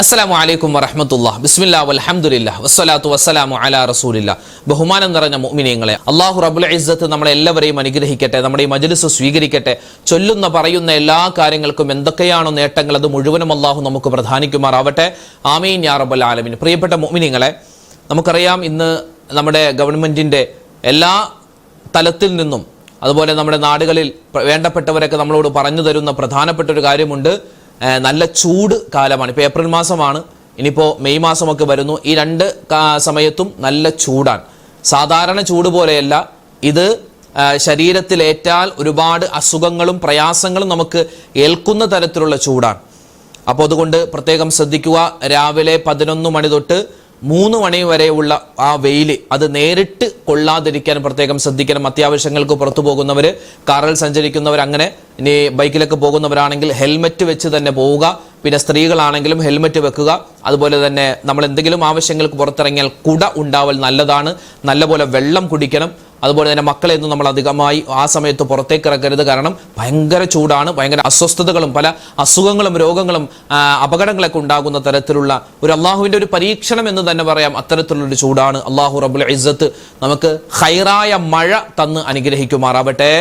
അസ്സലാമു അലൈക്കും വറഹ്മത്തുള്ളാഹി ബിസ്മില്ലാഹി വൽഹംദുലില്ലാഹി വസ്സലാത്തു വസ്സലാമു അലാ റസൂലില്ലാഹ്. ബഹുമാനം നിറഞ്ഞ മുഅ്മിനീങ്ങളെ, അല്ലാഹു റബ്ബുൽ ഇസ്സത്ത് നമ്മളെ എല്ലാവരെയും അനുഗ്രഹിക്കട്ടെ, നമ്മുടെ ഈ മജ്ലിസ് സ്വീകരിക്കട്ടെ. ചൊല്ലുന്ന പറയുന്ന എല്ലാ കാര്യങ്ങൾക്കും എന്തൊക്കെയാണോ നേട്ടങ്ങൾ അത് മുഴുവനും അല്ലാഹു നമുക്ക് പ്രധാനിക്കുമാറാവട്ടെ. ആമീൻ യാ റബ്ബൽ ആലമീൻ. പ്രിയപ്പെട്ട മുഅ്മിനീങ്ങളെ, നമുക്കറിയാം ഇന്ന് നമ്മുടെ ഗവൺമെന്റിന്റെ എല്ലാ തലത്തിൽ നിന്നും അതുപോലെ നമ്മുടെ നാടുകളിൽ വേണ്ടപ്പെട്ടവരൊക്കെ നമ്മളോട് പറഞ്ഞു തരുന്ന പ്രധാനപ്പെട്ട ഒരു കാര്യമുണ്ട്. നല്ല ചൂട് കാലമാണ്. ഇപ്പോൾ ഏപ്രിൽ മാസമാണ്, ഇനിയിപ്പോൾ മെയ് മാസമൊക്കെ വരുന്നു. ഈ രണ്ട് സമയത്തും നല്ല ചൂടാണ്. സാധാരണ ചൂട് പോലെയല്ല ഇത്. ശരീരത്തിലേറ്റാൽ ഒരുപാട് അസുഖങ്ങളും പ്രയാസങ്ങളും നമുക്ക് ഏൽക്കുന്ന തരത്തിലുള്ള ചൂടാണ്. അപ്പോൾ അതുകൊണ്ട് പ്രത്യേകം ശ്രദ്ധിക്കുക. രാവിലെ 11 മണി തൊട്ട് 3 മണി വരെയുള്ള ആ വെയിൽ അത് നേരിട്ട് കൊള്ളാതിരിക്കാൻ പ്രത്യേകം ശ്രദ്ധിക്കണം. അത്യാവശ്യങ്ങൾക്ക് പുറത്തു പോകുന്നവർ, കാറിൽ സഞ്ചരിക്കുന്നവർ, അങ്ങനെ ഇനി ബൈക്കിലൊക്കെ പോകുന്നവരാണെങ്കിൽ ഹെൽമെറ്റ് വെച്ച് തന്നെ പോവുക. പിന്നെ സ്ത്രീകളാണെങ്കിലും ഹെൽമെറ്റ് വെക്കുക. അതുപോലെ തന്നെ നമ്മൾ എന്തെങ്കിലും ആവശ്യങ്ങൾക്ക് പുറത്തിറങ്ങിയാൽ കുട ഉണ്ടാവൽ നല്ലതാണ്. നല്ലപോലെ വെള്ളം കുടിക്കണം. അതുപോലെ തന്നെ മക്കളെയൊന്നും നമ്മൾ അധികമായി ആ സമയത്ത് പുറത്തേക്ക് ഇറക്കരുത്. കാരണം ഭയങ്കര ചൂടാണ്. ഭയങ്കര അസ്വസ്ഥതകളും പല അസുഖങ്ങളും രോഗങ്ങളും അപകടങ്ങളൊക്കെ ഉണ്ടാകുന്ന തരത്തിലുള്ള ഒരു അള്ളാഹുവിൻ്റെ ഒരു പരീക്ഷണം എന്ന് തന്നെ പറയാം. അത്തരത്തിലുള്ളൊരു ചൂടാണ്. അള്ളാഹു റബ്ബുൽ ഇസ്സത്ത് നമുക്ക് ഖൈറായ മഴ തന്ന് അനുഗ്രഹിക്കുമാറാവട്ടെ.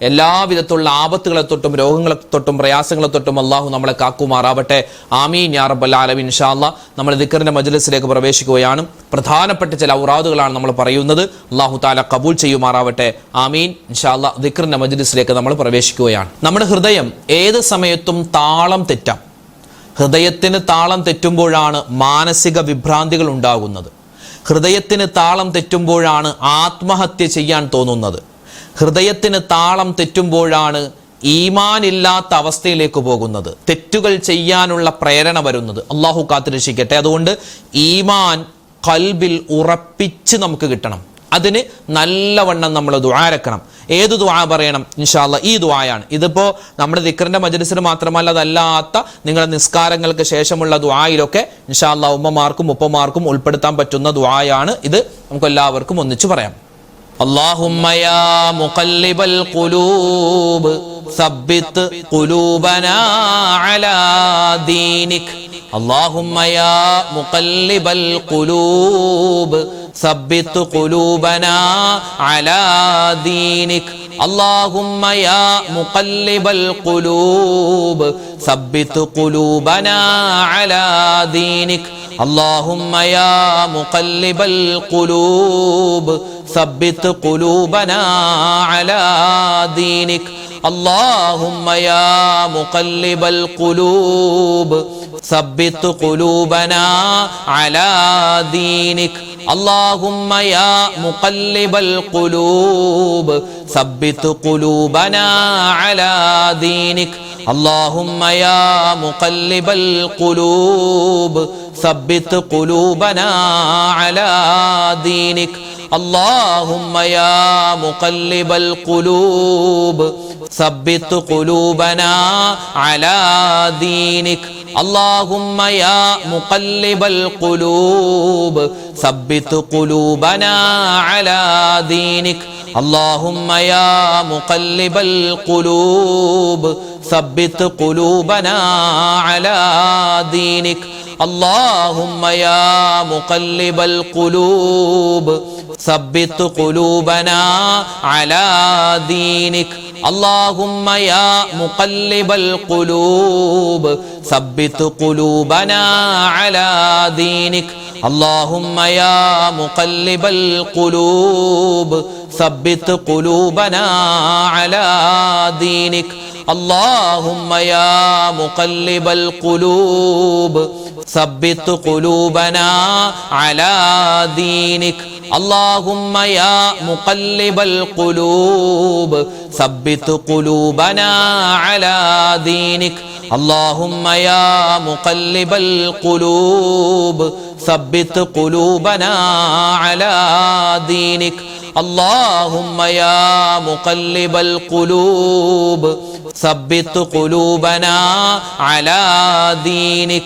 എല്ലാവിധത്തിലുള്ള ആപത്തുകളെ തൊട്ടും രോഗങ്ങളെ തൊട്ടും പ്രയാസങ്ങളെ തൊട്ടും അള്ളാഹു നമ്മളെ കാക്കുമാറാവട്ടെ. ആമീൻ യാ റബ്ബൽ ആലമീൻ. ഇൻഷാ അല്ലാഹ് നമ്മൾ ദിക്റിന്റെ മജ്ലിസിലേക്ക് പ്രവേശിക്കുകയാണ്. പ്രധാനപ്പെട്ട ചില ഔറാദുകളാണ് നമ്മൾ പറയുന്നത്. അള്ളാഹു തആല കബൂൽ ചെയ്യുമാറാവട്ടെ. ആമീൻ. ഇൻഷാ അല്ലാഹ് ദിക്റിന്റെ മജ്ലിസിലേക്ക് നമ്മൾ പ്രവേശിക്കുകയാണ്. നമ്മുടെ ഹൃദയം ഏത് സമയത്തും താളം തെറ്റാം. ഹൃദയത്തിന് താളം തെറ്റുമ്പോഴാണ് മാനസിക വിഭ്രാന്തികൾ ഉണ്ടാകുന്നത്. ഹൃദയത്തിന് താളം തെറ്റുമ്പോഴാണ് ആത്മഹത്യ ചെയ്യാൻ തോന്നുന്നത്. ഹൃദയത്തിന് താളം തെറ്റുമ്പോഴാണ് ഈമാൻ ഇല്ലാത്ത അവസ്ഥയിലേക്ക് പോകുന്നത്. തെറ്റുകൾ ചെയ്യാനുള്ള പ്രേരണ വരുന്നത്. അള്ളാഹു കാത്തുരക്ഷിക്കട്ടെ. അതുകൊണ്ട് ഈമാൻ ഖൽബിൽ ഉറപ്പിച്ച് നമുക്ക് കിട്ടണം. അതിന് നല്ലവണ്ണം നമ്മൾ ദുആരക്കണം. ഏത് ദുആ പറയണം? ഇൻഷാ അല്ലാഹ് ഈ ദുആയാണ്. ഇതിപ്പോൾ നമ്മുടെ ദിക്റിന്റെ മജ്ലിസിന് മാത്രമല്ല, അതല്ലാത്ത നിങ്ങളുടെ നിസ്കാരങ്ങൾക്ക് ശേഷമുള്ള ദുആയിലൊക്കെ ഇൻഷാ അല്ലാഹ് ഉമ്മമാർക്കും ഉപ്പമാർക്കും ഉൾപ്പെടുത്താൻ പറ്റുന്ന ദുആയാണ് ഇത്. നമുക്ക് എല്ലാവർക്കും ഒന്നിച്ചു പറയാം. اللهم يا مقلب القلوب ثبت قلوبنا على دينك. اللهم يا مقلب القلوب ثبت قلوبنا على دينك. اللهم يا مقلب القلوب ثبت قلوبنا على دينك. اللهم يا مقلب القلوب ثبت قلوبنا على دينك. اللهم يا مقلب القلوب ثبت قلوبنا على دينك. اللهم يا مقلب القلوب ثبت قلوبنا على دينك. اللهم يا مقلب القلوب ثبت قلوبنا على دينك. اللهم يا مقلب القلوب ثبت قلوبنا على دينك. اللهم يا مقلب القلوب ثبت قلوبنا على دينك. اللهم يا مقلب القلوب ثبت قلوبنا على دينك. اللهم يا مقلب القلوب ثبت قلوبنا على دينك. اللهم يا مقلب القلوب ثبت قلوبنا على دينك. اللهم يا مقلب القلوب ثبت قلوبنا على دينك. اللهم يا مقلب القلوب ثبت قلوبنا على دينك. اللهم يا مقلب القلوب ثبت قلوبنا على دينك. اللهم يا مقلب القلوب ثبت قلوبنا على دينك. اللهم يا مقلب القلوب ثبت قلوبنا على دينك.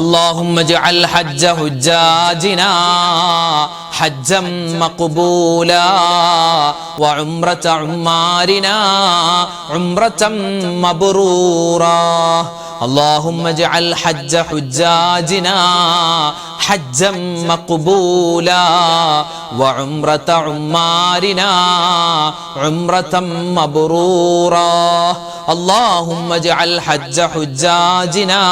اللهم اجعل حج حجاجنا حجا مقبولا وعمرة عمارنا عمرة مبرورا. اللهم اجعل حج حجاجنا حجا مقبولا وعمرة عمارنا عمرة مبرورا. اللهم اجعل حج حجاجنا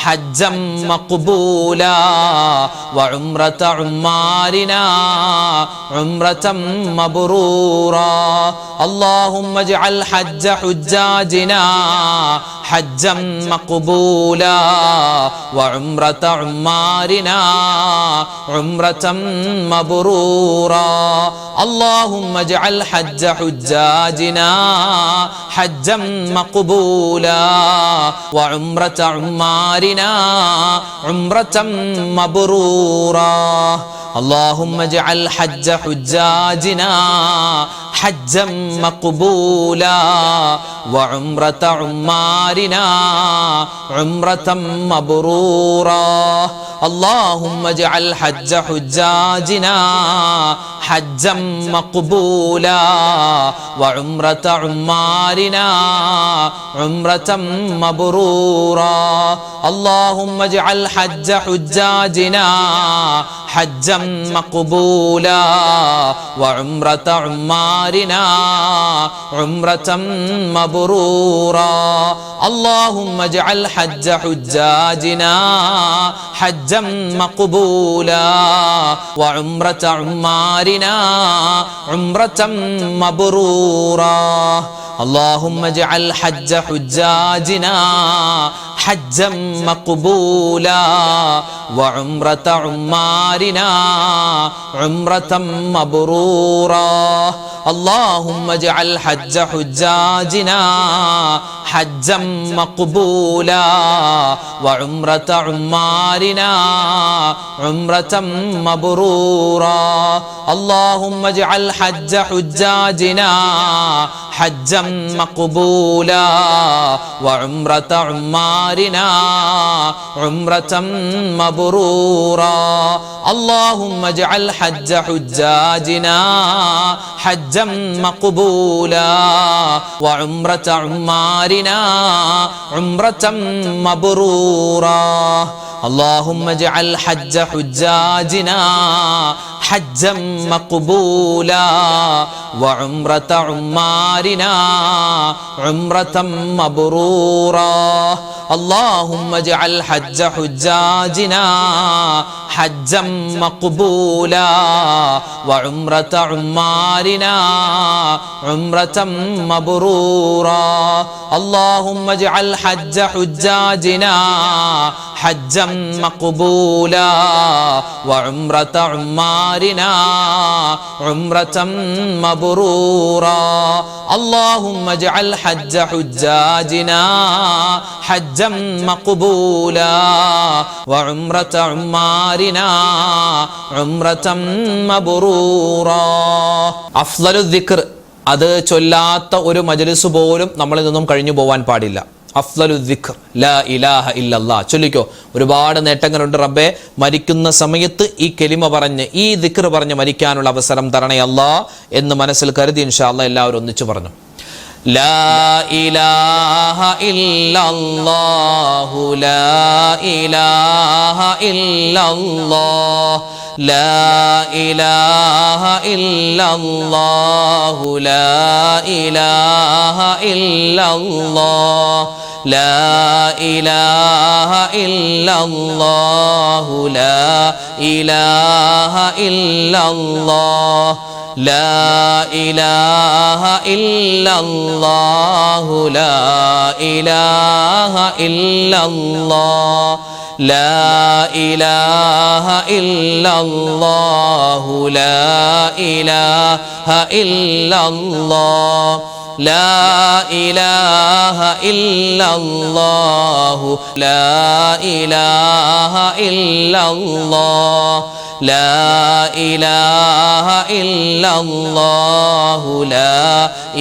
حجا مقبولا وعمرة عمارنا عمرة مبرورا. اللهم اجعل حج حجاجنا حجا مقبولا وعمرة عمارنا عمرة مبرورا. اللهم اجعل حج حجاجنا حجا مقبولا وعمرة عمارنا عمرة مبرورا. اللهم اجعل حج حجاجنا حجا مقبولا وعمرة عمارنا عمرة مبرورا. اللهم اجعل حج حجاجنا حجا مقبولا وعمرة عمارنا عمرة مبرورا. اللهم اجعل حج حجاجنا حجا مقبولا وعمرة عمارنا عمرة مبرورا. اللهم اجعل حج حجاجنا حجا مقبولا وعمرة عمارنا عمرة مبرورا. اللهم اجعل حج حجاجنا حجا مقبولا وعمرة عمارنا عمرة مبرورا. اللهم اجعل حج حجاجنا حجا مقبولا وعمرة عمارنا عمرة مبرورا. اللهم اجعل حج حجاجنا حجا مقبولا وعمرة عمارنا عمرة مبرورا. اللهم اجعل حج حجاجنا حجا مقبولا وعمرة عمارنا عمرة مبرورا. اللهم اجعل حج حجاجنا حجا مقبولا وعمرة عمارنا عمرة مبرورا. اللهم اجعل حج حجاجنا حجا مقبولا وعمرة عمارنا عمرة مبرورا. اللهم اجعل حج حجاجنا حجا مقبولا وعمرة عمارنا عمرة مبرورا. اللهم اجعل حج حجاجنا حجا مقبولا وعمرة عمارنا عمرة مبرورا. അഫ്ളലു ദിക്ർ, അത് ചൊല്ലാത്ത ഒരു മജ്‌ലിസ് പോലും നമ്മളിൽ നിന്നും കഴിഞ്ഞു പോവാൻ പാടില്ല. അഫ്ളലു ദിക്ർ ലാ ഇലാഹ ഇല്ലല്ലാഹ്. ചൊല്ലിക്കോ, ഒരുപാട് നേട്ടങ്ങളുണ്ട് റബ്ബേ. മരിക്കുന്ന സമയത്ത് ഈ കെലിമ പറഞ്ഞ് ഈ ദിക്ർ പറഞ്ഞ് മരിക്കാനുള്ള അവസരം തരണേ അല്ലാഹ് എന്ന് മനസ്സിൽ കരുതി ഇൻഷാ അല്ലാഹ് എല്ലാവരും ഒന്നിച്ചു പറഞ്ഞു. ലാ ഇലാഹ ഇല്ലല്ലാഹു ലാ ഇലാഹ ഇല്ലല്ലാഹ് ലാ ഇലാഹ ഇല്ലല്ലാഹു ലാ ഇലാഹ ഇല്ലല്ലാഹ് ലാ ഇലാഹ ഇല്ലല്ലാഹു ലാ ഇലാഹ ഇല്ലല്ലാഹ് ലാ ഇലാഹ ഇല്ലല്ലാഹു ലാ ഇലാഹ ഇല്ലല്ലാഹ് ലാ ഇലാഹ ഇല്ലല്ലാഹു ലാ ഇലാഹ ഇല്ലല്ലാഹ് ലാ ഇലാഹ ഇല്ലല്ലാഹു ലാ ഇലാഹ ഇല്ലല്ലാഹ് ലാ ഇലാഹ ഇല്ലല്ലാഹു ലാ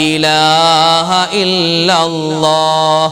ഇലാഹ ഇല്ലല്ലാഹ്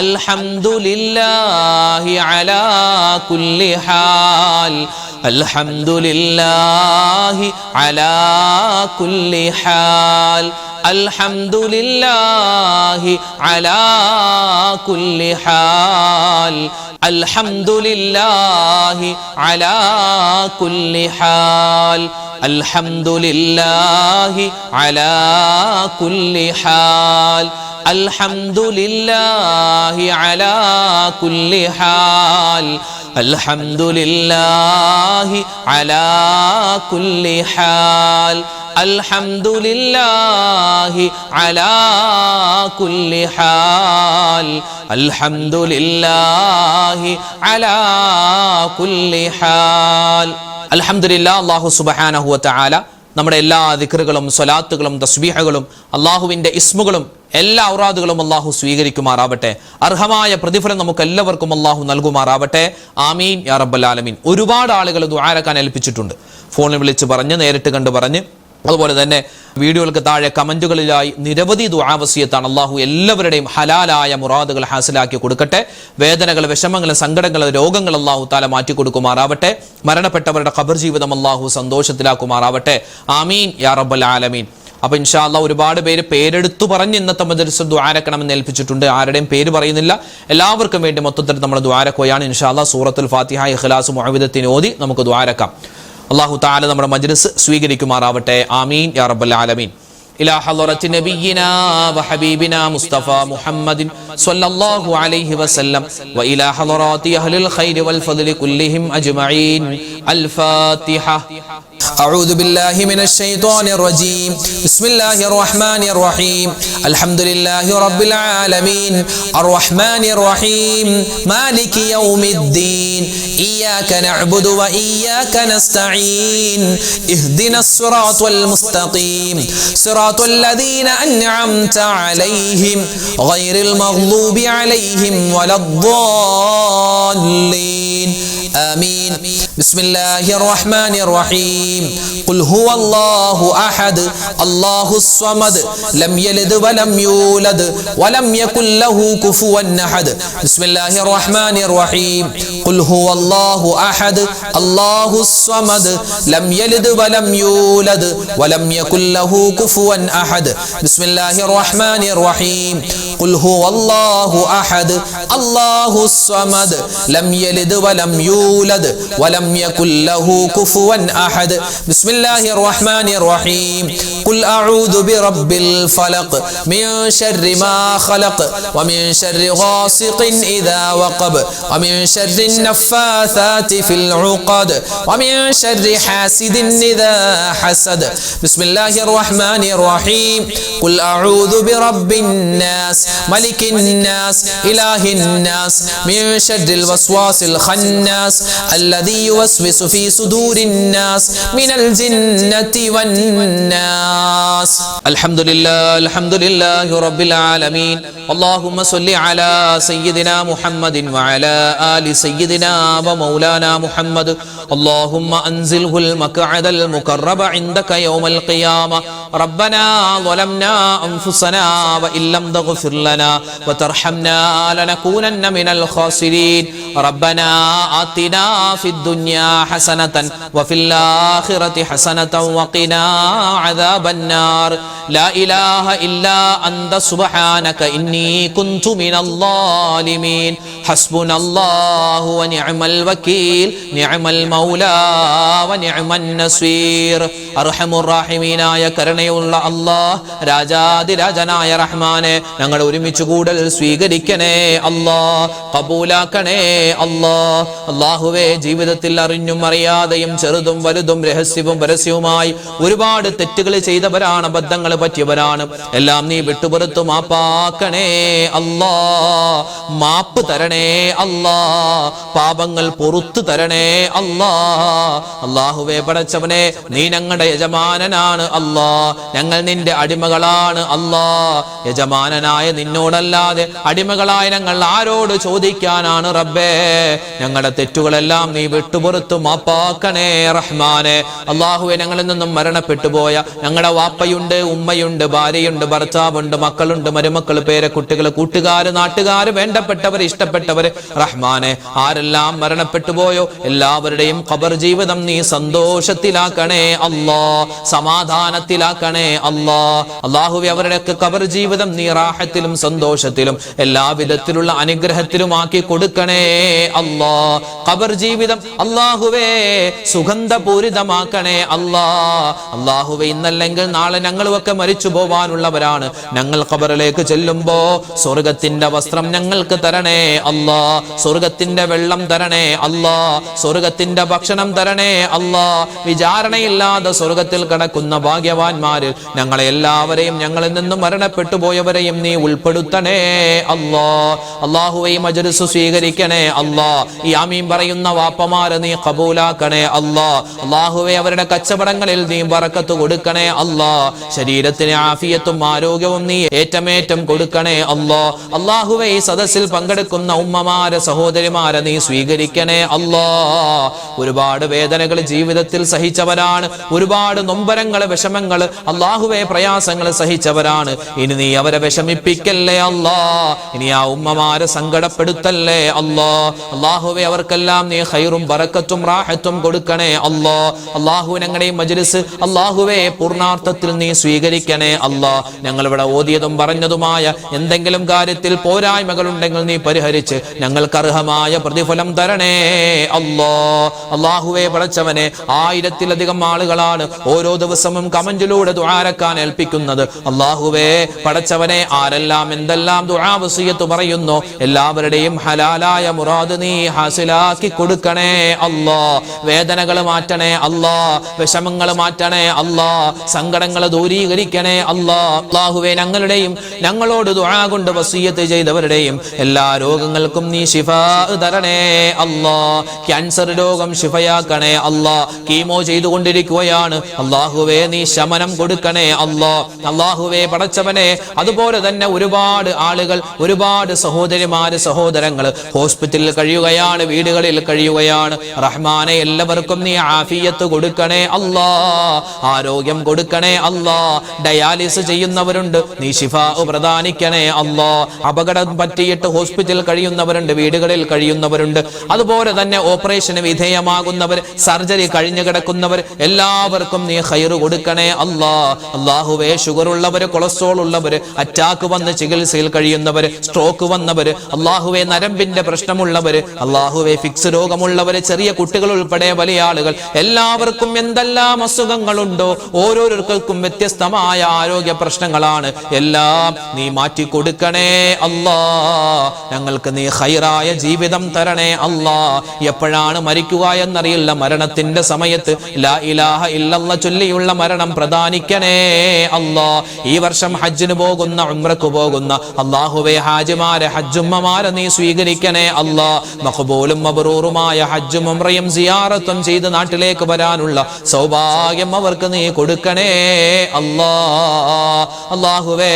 അൽഹംദുലില്ലാഹി അലാ കുല്ലി ഹാൽ അൽഹംദുലില്ലാഹി അലാ കുല്ലി ഹാൽ അൽഹംദുലില്ലാഹി അലാ കുല്ലി ഹാൽ അൽഹംദുലില്ലാഹി അലാ കുല്ലി ഹാൽ അൽഹംദുലില്ലാഹി അലാ കുല്ലി ഹാൽ അൽഹംദുലില്ലാഹി അലാ കുല്ലി ഹാൽ അൽഹംദുലില്ലാഹി അലാ കുല്ലി ഹാൽ അൽഹംദുലില്ലാഹി അലാ കുല്ലി ഹാൽ അൽഹംദുലില്ലാഹി അലാ കുല്ലി ഹാൽ. അൽഹംദുലില്ലാഹ്. അല്ലാഹു സുബ്ഹാനഹു വ തആല നമ്മുടെ എല്ലാ ദിക്റുകളും സ്വലാത്തുകളും തസ്ബീഹുകളും അള്ളാഹുവിൻ്റെ ഇസ്മുകളും എല്ലാ ഔറാദുകളും അള്ളാഹു സ്വീകരിക്കുമാറാവട്ടെ. അർഹമായ പ്രതിഫലം നമുക്ക് എല്ലാവർക്കും അള്ളാഹു നൽകുമാറാവട്ടെ. ആമീൻ യാ റബ്ബൽ ആലമീൻ. ഒരുപാട് ആളുകൾ ദുആരക്കാൻ ഏൽപ്പിച്ചിട്ടുണ്ട്. ഫോണിൽ വിളിച്ച് പറഞ്ഞ്, നേരിട്ട് കണ്ട് പറഞ്ഞ്, അതുപോലെ തന്നെ വീഡിയോകൾക്ക് താഴെ കമന്റുകളിലായി നിരവധി ദുആ വസിയത്താണ്. അള്ളാഹു എല്ലാവരുടെയും ഹലാലായ മുറാദുകൾ ഹാസിലാക്കി കൊടുക്കട്ടെ. വേദനകൾ, വിഷമങ്ങൾ, സങ്കടങ്ങൾ, രോഗങ്ങൾ അള്ളാഹു താല മാറ്റിക്കൊടുക്കുമാറാവട്ടെ. മരണപ്പെട്ടവരുടെ ഖബർ ജീവിതം അള്ളാഹു സന്തോഷത്തിലാക്കുമാറാവട്ടെ. ആമീൻ യാ റബ്ബൽ ആലമീൻ. അപ്പൊ ഇൻഷാ അല്ലാഹ് ഒരുപാട് പേര് പേരെടുത്തു പറഞ്ഞ് ഇന്നത്തെ മജ്‌ലിസിൽ ദുആരക്കണമെന്ന് ഏൽപ്പിച്ചിട്ടുണ്ട്. ആരുടെയും പേര് പറയുന്നില്ല. എല്ലാവർക്കും വേണ്ടി മൊത്തത്തിൽ നമ്മൾ ദുആരക്കുകയാണ്. ഇൻഷാ അല്ലാഹ് സൂറത്തുൽ ഫാത്തിഹ, ഇഖ്ലാസ്, മുഅവ്വിദത്തിന് ഓതി നമുക്ക് ദുആരക്കാം. അല്ലാഹു തആല നമ്മുടെ മജ്‌ലിസ് സ്വീകരിക്കുമാറാവട്ടെ. ആമീൻ യാ റബ്ബൽ ആലമീൻ. إلى حضرة نبينا وحبيبنا مصطفى محمد صلى الله عليه وسلم وإلى حضرات أهل الخير والفضل كلهم أجمعين. الفاتحة. أعوذ بالله من الشيطان الرجيم. بسم الله الرحمن الرحيم. الحمد لله رب العالمين الرحمن الرحيم مالك يوم الدين إياك نعبد وإياك نستعين اهدنا الصراط المستقيم صراط الذين أنعمت عليهم غير المغضوب عليهم ولا الضالين آمين. بسم الله الرحمن الرحيم. قل هو الله أحد الله الصمد لم يلد ولم يولد ولم يكن له كفوا أحد. بسم الله الرحمن الرحيم. قل هو الله أحد الله الصمد لم يلد ولم يولد ولم يكن له كفوا أحد. بسم الله الرحمن الرحيم. قل هو الله أحد الله الصمد لم يلد ولم يولد ولم يكن له كفوا أحد. بسم الله الرحمن الرحيم. قل أعوذ برب الفلق من شر ما خلق ومن شر غاسق إذا وقب ومن شر النفاثات في العقد ومن شر حاسد إذا حسد. بسم الله الرحمن الرحيم. قل أعوذ برب الناس ملك الناس إله الناس من شر الوسواس الخناس الذي يوسوس في صدور الناس من الجنة والناس. الحمد لله رب العالمين. اللهم صل على سيدنا محمد وعلى آل سيدنا ومولانا محمد. اللهم أنزله المقعد المقرب عندك يوم القيامة. ربنا ظلمنا أنفسنا وإن لم تغفر لنا وترحمنا لنكونن من الخاسرين. ربنا آتنا في الدنيا حسنة وفي الآخرة حسنة وقنا عذاب النار. لا إله إلا أنت سبحانك إني كنت من الظالمين. حسبنا الله ونعم الوكيل نعم المولى ونعم النصير. أرحم الراحمين ആയ കരുണയുള്ള അല്ലാഹ്, രാജാതിരാജനായ റഹ്മാനെ, ഞങ്ങൾ ഒരുമിച്ച് കൂടൽ സ്വീകരിക്കണേ അല്ലാഹ്, കബൂലാക്കണേ അല്ലാഹ്. അല്ലാഹുവേ, ജീവിതത്തിൽ അറിഞ്ഞും അറിയാതെയും ചെറുതും വലുതും രഹസ്യവും പരസ്യവുമായി ഒരുപാട് തെറ്റുകൾ ചെയ്തവരാണ്, അബദ്ധങ്ങൾ പറ്റിയവരാണ്. എല്ലാം നീ വിട്ടുപുറത്തു മാപ്പാക്കണേ അല്ലാഹ്, മാപ്പ് തരണേ തരണേ അല്ലാ, പാപങ്ങൾ പൊറുത്തു തരണേ അല്ലാ. അല്ലാഹുവേ പടച്ചവനെ, നീ ഞങ്ങളുടെ യജമാനനാണ് അല്ലാ, ഞങ്ങൾ നിന്റെ അടിമകളാണ് അല്ലാ. യജമാനനായ നിന്നോടല്ലാതെ അടിമകളായ ഞങ്ങൾ ആരോട് ചോദിക്കാനാണ് റബ്ബേ? ഞങ്ങളുടെ തെറ്റുകളെല്ലാം നീ വിട്ടുപുറത്തു മാപ്പാക്കണേ റഹ്മാനെ. അല്ലാഹുവേ, ഞങ്ങളിൽ നിന്നും മരണപ്പെട്ടു പോയ ഞങ്ങളുടെ വാപ്പയുണ്ട്, ഉമ്മയുണ്ട്, ഭാര്യയുണ്ട്, ഭർത്താവുണ്ട്, മക്കളുണ്ട്, മരുമക്കൾ, പേരക്കുട്ടികൾ, കൂട്ടുകാര്, നാട്ടുകാര്, വേണ്ടപ്പെട്ടവർ, ഇഷ്ടപ്പെട്ടവർ റഹ്മാനെ, ആരെല്ലാം മരണപ്പെട്ടു പോയോ എല്ലാവരുടെയും ഖബർ ജീവിതം നീ സന്തോഷത്തിലാക്കണേ അല്ലാ, സമാധാനത്തിലാക്കണേ അല്ലാ. അല്ലാഹുവേ, അവരുടെയൊക്കെ ഖബർ ജീവിതം നീ റാഹത്തിലും സന്തോഷത്തിലും എല്ലാവിധത്തിലുള്ള അനുഗ്രഹത്തിലുമാക്കി കൊടുക്കണേ അല്ലാ. ഖബർ ജീവിതം അല്ലാഹുവേ സുഗന്ധപൂരിതമാക്കണേ അല്ലാ. അല്ലാഹുവേ, ഇന്നല്ലെങ്കിൽ നാളെ ഞങ്ങളുമൊക്കെ മരിച്ചു പോവാനുള്ളവരാണ്. ഞങ്ങൾ ഖബറിലേക്ക് ചെല്ലുമ്പോ സ്വർഗത്തിന്റെ വസ്ത്രം ഞങ്ങൾക്ക് തരണേ അല്ലാ, സ്വർഗത്തിന്റെ വെള്ളം തരണേ അല്ലാ, സ്വർഗത്തിന്റെ ഭക്ഷണം തരണേ അല്ലാ. വിചാരണയില്ലാതെ സ്വർഗത്തിൽ കടക്കുന്ന ഭാഗ്യവാന്മാരിൽ ഞങ്ങളെ എല്ലാവരെയും, ഞങ്ങളിൽ നിന്നും മരണപ്പെട്ടു പോയവരെയും നീ ഉൾപ്പെടുത്തണേ അല്ലാ. അല്ലാഹുവേ, ഈ മജ്‌ലിസ് സ്വീകരിക്കണേ അല്ലാ. ഈ ആമീൻ പറയുന്ന വാപ്പമാരെ നീ ഖബൂലാക്കണേ അല്ലാ. അല്ലാഹുവേ, അവരുടെ കച്ചവടങ്ങളിൽ നീ ബറക്കത്ത് കൊടുക്കണേ അല്ലാ. ശരീരത്തിന് ആഫിയത്തും ആരോഗ്യവും നീ ഏറ്റമേറ്റം കൊടുക്കണേ അല്ലാ. അല്ലാഹുവേ, ഈ സദസ്സിൽ പങ്കെടുക്കുന്ന ഉമ്മമാരെ, സഹോദരിമാരെ നീ സ്വീകരിക്കണേ അല്ലാ. ഒരുപാട് വേദനകൾ ജീവിതത്തിൽ സഹിച്ചവരാണ്, ഒരുപാട് നൊമ്പരങ്ങൾ, വിഷമങ്ങൾ, അല്ലാഹുവേ പ്രയാസങ്ങൾ സഹിച്ചവരാണ്. ഇനി നീ അവരെ വിഷമിപ്പിക്കല്ലേ അല്ലാ, ഇനി ആ ഉമ്മമാരെ സങ്കടപ്പെടുത്തല്ലേ അല്ലാ. അല്ലാഹുവേ, അവർക്കെല്ലാം നീ ഖൈറും ബറക്കത്തും റാഹത്തും കൊടുക്കണേ അല്ലാ. അല്ലാഹു, ഞങ്ങളുടെ ഈ മജ്‌ലിസ് അല്ലാഹുവേ പൂർണ്ണാർത്ഥത്തിൽ നീ സ്വീകരിക്കണേ അല്ലാ. ഞങ്ങൾ ഇവിടെ ഓതിയതും പറഞ്ഞതുമായ എന്തെങ്കിലും കാര്യത്തിൽ പോരായ്മകൾ ഉണ്ടെങ്കിൽ നീ പരിഹരിച്ച് ഞങ്ങൾക്ക് അർഹമായ പ്രതിഫലം തരണേ അല്ലാ. അല്ലാഹുവേ പടച്ചവനെ, 1000-ലധികം ആളുകളാണ് ഓരോ ദിവസവും കമന്റിലൂടെ ദുആരക്കാൻ ഏൽപ്പിക്കുന്നത്. അല്ലാഹുവേ പടച്ചവനെ, ആരെല്ലാം എന്തെല്ലാം ദുആ വസിയത്ത് പറയുന്നു എല്ലാവരുടെയും ഹലാലായ മുറാദ് നീ ഹാസിലാക്കി കൊടുക്കണേ അല്ലാ. വേദനകൾ മാറ്റണേ അല്ലാ, വിഷമങ്ങൾ മാറ്റണേ അല്ലാ, സങ്കടങ്ങൾ ദൂരീകരിക്കണേ അല്ലാ. അല്ലാഹുവേ, ഞങ്ങളുടെയും ഞങ്ങളോട് ദുആ കൊണ്ട് വസിയത്ത് ചെയ്തവരുടെയും എല്ലാ രോഗങ്ങൾക്കും നീ ശിഫാ തരണേ അല്ലാ. ക്യാൻസർ രോഗം ശിഫയാക്കണേ അല്ലാ. കീമോ ചെയ്തുകൊണ്ടിരിക്കുകയാണ് അല്ലാഹുവേ, നീ ശമനം കൊടുക്കണേ അല്ലാ. അല്ലാഹുവേ പടച്ചവനെ, അതുപോലെ തന്നെ ഒരുപാട് ആളുകൾ, ഒരുപാട് സഹോദരിമാര്, സഹോദരങ്ങൾ ഹോസ്പിറ്റലിൽ കഴിയുകയാണ്, വീടുകളിൽ കഴിയുകയാണ്. റഹ്മാനെ, എല്ലാവർക്കും നീ ആഫിയത്ത് കൊടുക്കണേ അല്ലാ, ആരോഗ്യം കൊടുക്കണേ അല്ലാ. ഡയാലിസിസ് ചെയ്യുന്നവരുണ്ട്, നീ ശിഫാ പ്രദാനിക്കണേ അല്ലാ. അപകടം പറ്റിയിട്ട് ഹോസ്പിറ്റലിൽ കഴിയുന്നവരുണ്ട്, വീടുകളിൽ കഴിയുന്നവരുണ്ട്. അതുപോലെ തന്നെ ഓപ്പറേഷന് വിധേയമാകുന്നവർ, സർജറി കഴിഞ്ഞു കിടക്കുന്നവർ, എല്ലാവർക്കും നീ ഖൈറ് കൊടുക്കണേ അല്ലാ. അല്ലാഹുവേ, ഷുഗർ ഉള്ളവര്, കൊളസ്ട്രോൾ ഉള്ളവര്, അറ്റാക്ക് വന്ന് ചികിത്സയിൽ കഴിയുന്നവര്, സ്ട്രോക്ക് വന്നവര്, അല്ലാഹുവേ നരമ്പിന്റെ പ്രശ്നമുള്ളവര്, അല്ലാഹുവേ ഫിക്സ് രോഗമുള്ളവര്, ചെറിയ കുട്ടികൾ ഉൾപ്പെടെ വലിയ ആളുകൾ, എല്ലാവർക്കും എന്തെല്ലാം അസുഖങ്ങളുണ്ടോ ഓരോരുത്തർക്കും വ്യത്യസ്തമായ ആരോഗ്യ പ്രശ്നങ്ങളാണ്. എല്ലാം നീ മാറ്റി കൊടുക്കണേ അല്ലാ. ഞങ്ങൾക്ക് നീ ഖൈറായ ജീവിതം തരണേ അല്ലാ. എപ്പോഴാണ് മരിക്കുക എന്നറിയില്ല, മരണത്തിന്റെ സമയത്ത് ലാ ഇലാഹ ഇല്ലല്ലാഹ് ചൊല്ലിയുള്ള മരണം പ്രദാനിക്കണേ അല്ലാ. ഈ വർഷം ഹജ്ജിന് പോകുന്ന, ഉംറക്ക് പോകുന്ന അല്ലാഹുവേ ഹാജിമാരെ, ഹജ്ജുമ്മമാരെ നീ സ്വീകരിക്കണേ അല്ലാ. മഖ്ബൂലും മബ്റൂറുമായ ഹജ്ജും ഉംറയും സിയാറത്തും ചെയ്ത് നാട്ടിലേക്ക് വരാനുള്ള സൗഭാഗ്യം അവർക്ക് നീ കൊടുക്കണേ അല്ലാ. അല്ലാഹുവേ,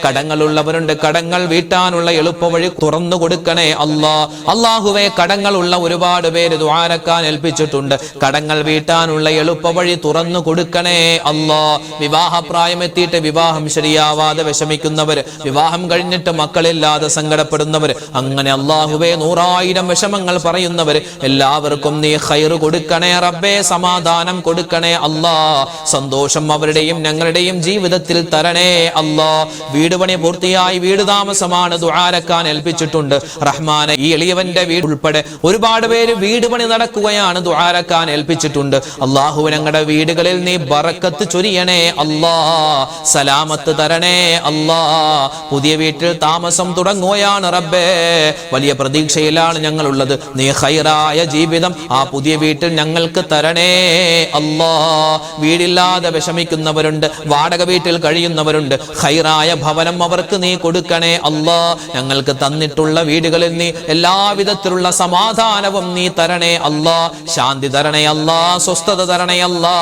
കടങ്ങളുള്ളവരുണ്ട്, കടങ്ങൾ വീട്ടാനുള്ള എളുപ്പവഴി തുറന്നു കൊടുക്കണേ അല്ലാ. അല്ലാഹുവേ, കടങ്ങളുള്ള ഒരുപാട് പേര് ദുആരക്കാൻ ഏൽപ്പിച്ചിട്ടുണ്ട്, കടങ്ങൾ വീട്ടാനുള്ള എളുപ്പവഴി തുറന്നു കൊടുക്കണേ അല്ലാ. വിവാഹപ്രായം എത്തിയിട്ട് വിവാഹം ശരിയാവാതെ വിഷമിക്കുന്നവർ, വിവാഹം കഴിഞ്ഞിട്ട് മക്കളില്ലാതെ സങ്കടപ്പെടുന്നവർ, അങ്ങനെ അല്ലാഹുവേ 100,000 വിഷമങ്ങൾ പറയുന്നവർ, എല്ലാവർക്കും നീ ഖൈറ് കൊടുക്കണേ റബ്ബേ, സമാധാനം കൊടുക്കണേ അല്ലാ. സന്തോഷം അവരുടെയും ഞങ്ങളുടെയും ജീവിതത്തിൽ തരണേ അല്ലാ. വീട് പണി പൂർത്തിയായി വീട് താമസമാണ് ദുആരക്കാൻ ഏൽപ്പിച്ചിട്ടുണ്ട് റഹ്മാനെ. ഈ എളിയവന്റെ വീട് ഉൾപ്പെടെ ഒരുപാട് പേര് വീട് പണി നടക്കുകയാണ്, ദുആരക്കാൻ ഏൽപ്പിച്ചിട്ടുണ്ട്. അല്ലാഹു, ഞങ്ങളുടെ വീടുകളിൽ നീ ബറക്കത്ത് ചൊരിയണേ അല്ലാ, സലാമത്ത് തരണേ അല്ലാ. പുതിയ വീട്ടിൽ താമസം തുടങ്ങുകയാണ് റബ്ബേ, വലിയ പ്രതീക്ഷയിലാണ് ഞങ്ങളുള്ളത്. നീ ഖൈറായ ജീവിതം ആ പുതിയ വീട്ടിൽ ഞങ്ങൾക്ക് തരണേ അല്ലാ. വീടില്ലാതെ വിഷമിക്കുന്നവരുണ്ട്, വാടക വീട്ടിൽ കഴിയുന്നവരുണ്ട്, ഖൈറായ ഭവനം അവർക്ക് നീ കൊടുക്കണേ അല്ലാ. ഞങ്ങൾക്ക് തന്നിട്ടുള്ള വീട് വീടുകളിൽ നീ എല്ലാവിധത്തിലുള്ള സമാധാനവും നീ തരണേ അല്ലാ, ശാന്തി തരണേ അല്ലാ, സ്വസ്ഥത തരണേ അല്ലാ.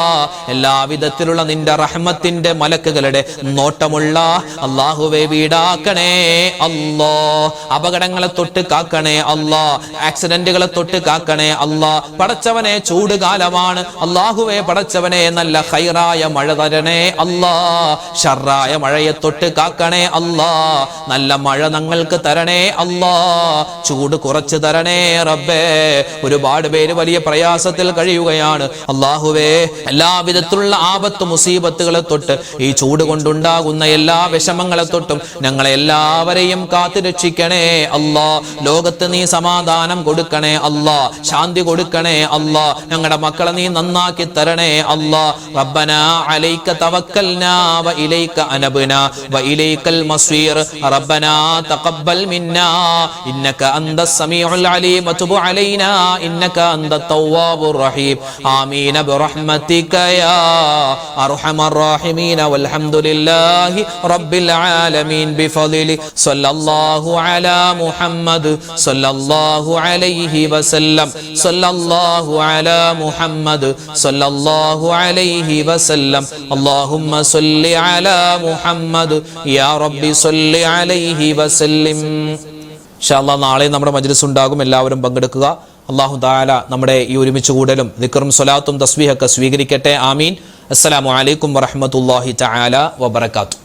എല്ലാവിധത്തിലുള്ള നിന്റെ റഹ്മത്തിന്റെ മലക്കുകളുടെ നോട്ടമുള്ള അല്ലാഹുവേ വീടാക്കണേ അല്ലാ. അപകടങ്ങളെ തൊട്ട് കാക്കണേ അല്ലാ, ആക്സിഡന്റുകളെ തൊട്ട് കാക്കണേ അല്ലാ. പടച്ചവനെ ചൂട് കാലമാണ് അല്ലാഹുവേ, പടച്ചവനെ നല്ല ഖൈറായ മഴ തരണേ അല്ലാ. ഷർറായ മഴയെ തൊട്ട് കാക്കണേ അല്ലാ. നല്ല മഴ ഞങ്ങൾക്ക് തരണേ അല്ലാ. ചൂട് കുറച്ച് തരണേ റബ്ബേ. ഒരുപാട് പേര് വലിയ പ്രയാസത്തിൽ കഴിയുകയാണ് അല്ലാഹുവേ. എല്ലാവിധത്തിലുള്ള ആപത്ത് മുസീബത്തുകളെ തൊട്ട്, ഈ ചൂട് കൊണ്ടുണ്ടാകുന്ന എല്ലാ വിഷമങ്ങളെ തൊട്ടും ഞങ്ങളെ എല്ലാവരെയും കാത്തുരക്ഷിക്കണേ അല്ലാ. ലോകത്ത് നീ സമാധാനം കൊടുക്കണേ അല്ലാ, ശാന്തി കൊടുക്കണേ അല്ലാ. ഞങ്ങളുടെ മക്കളെ നീ നന്നാക്കി തരണേ അല്ലാ. റബ്ബനാ അലൈക തവക്കൽനാ വ ഇലൈക അനബ്നാ വ ഇലൈകൽ മസ്വീർ. റബ്ബനാ തഖബ്ബൽ മിന്നാ ഇന്നക അന്തസ് സമീഉൽ അലീം വതുബ് അലൈനാ ഇന്നക അന്തത് തവ്വാബുർ റഹീം. ആമീൻ ബിറഹ്മതിക യാ അർഹമർ റഹീമീൻ. വൽഹംദുലില്ലാഹി റബ്ബിൽ ആലമീൻ ബിഫദ്ലി സല്ലല്ലാഹു അലാ മുഹമ്മദ് സല്ലല്ലാഹു അലൈഹി വസല്ലം. സല്ലല്ലാഹു അലാ മുഹമ്മദ് സല്ലല്ലാഹു അലൈഹി വസല്ലം. അല്ലാഹുമ്മ സല്ലി അലാ മുഹമ്മദ് യാ റബ്ബി സല്ലി അലൈഹി വസല്ലം. ഇൻഷാ അല്ലാഹ് നാളെ നമ്മുടെ മജ്ലിസ് ഉണ്ടാകും, എല്ലാവരും പങ്കെടുക്കുക. അല്ലാഹു തആല നമ്മുടെ ഈ ഒരുമിച്ച് കൂടലും ദിക്റും സ്വലാത്തും തസ്ബീഹൊക്കെ സ്വീകരിക്കട്ടെ. ആമീൻ. അസ്സലാമു അലൈക്കും വറഹ്മത്തുള്ളാഹി തആല വബറകാതുഹു.